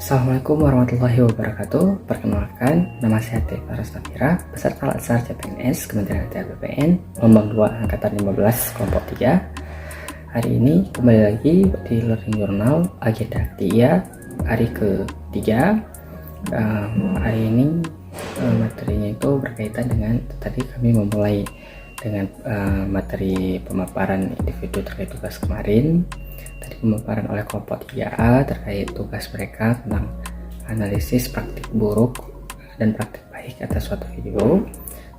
Assalamualaikum warahmatullahi wabarakatuh. Perkenalkan, nama saya Teva Rastafira, peserta Latsar CPNS Kementerian ATR BPN, Gelombang 2 Angkatan 15, kelompok 3. Hari ini kembali lagi di Learning Journal, agenda aktia hari ketiga. Hari ini materinya itu berkaitan dengan, tadi kami memulai dengan materi pemaparan individu terkait tugas kemarin. Tadi pemaparan oleh kelompok 3A terkait tugas mereka tentang analisis praktik buruk dan praktik baik atas suatu video.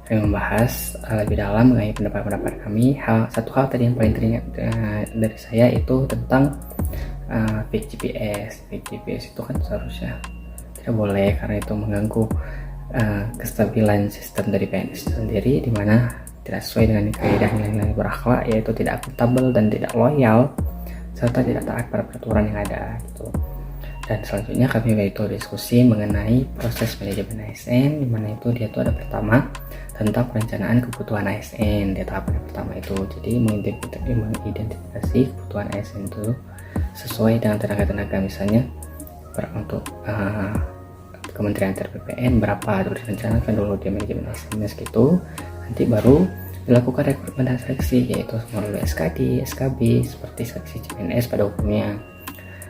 Kami membahas lebih dalam mengenai pendapat-pendapat kami. Satu hal tadi yang paling teringat dari saya itu tentang fake GPS. Fake GPS itu kan seharusnya tidak boleh karena itu mengganggu kestabilan sistem dari PNS sendiri, di mana tidak sesuai dengan kaidah nilai-nilai berakhlak, yaitu tidak akuntabel dan tidak loyal, serta tidak taat pada peraturan yang ada gitu. Dan selanjutnya kami yaitu diskusi mengenai proses manajemen ASN, di mana itu dia tuh ada pertama tentang perencanaan kebutuhan ASN di tahap pertama itu. Jadi mengidentifikasi kebutuhan ASN itu sesuai dengan tenaga-tenaga, misalnya untuk Kementerian ATR BPN berapa itu direncanakan dulu di manajemen ASN gitu. Nanti baru dilakukan rekrutmen dan seleksi, yaitu melalui SKD, SKB seperti seleksi CPNS pada umumnya.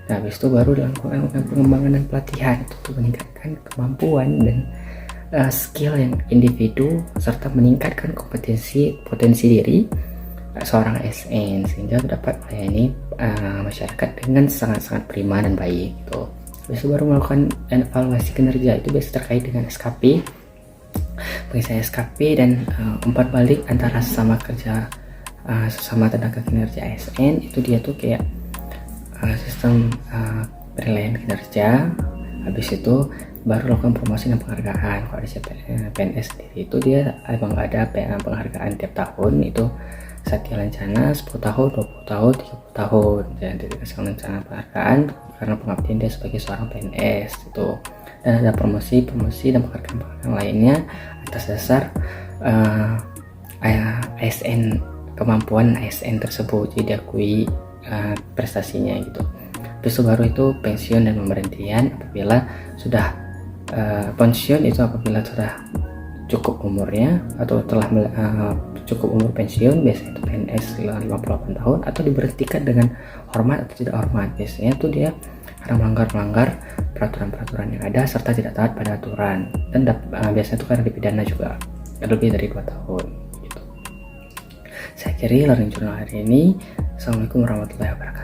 Nah, habis itu baru dilakukan pengembangan dan pelatihan untuk meningkatkan kemampuan dan skill yang individu, serta meningkatkan potensi diri seorang ASN sehingga dapat melayani masyarakat dengan sangat-sangat prima dan baik gitu. Habis itu baru melakukan evaluasi kinerja, itu biasa terkait dengan SKP, pengisian SKP dan umpan balik antara sesama tenaga kinerja ASN. Itu dia tuh kayak sistem penilaian kinerja. Habis itu baru lakukan promosi dan penghargaan. Kalau di PNS sendiri itu dia emang ada penghargaan tiap tahun, itu Satya Lancana 10 tahun, 20 tahun, 30 tahun, dan dikasih rencana penghargaan karena pengabdian dia sebagai seorang PNS itu. Dan ada promosi dan penghargaan lainnya atas dasar ASN, kemampuan ASN tersebut, jadi diakui prestasinya gitu. Terus baru itu pensiun dan pemberhentian apabila sudah pensiun itu apabila sudah cukup umurnya atau telah cukup umur pensiun, biasanya itu PNS 58 tahun, atau diberhentikan dengan hormat atau tidak hormat. Biasanya itu dia karena melanggar peraturan-peraturan yang ada serta tidak taat pada aturan, dan biasanya itu karena dipidana juga lebih dari 2 tahun gitu. Saya akhiri Learning Journal hari ini. Assalamualaikum warahmatullahi wabarakatuh.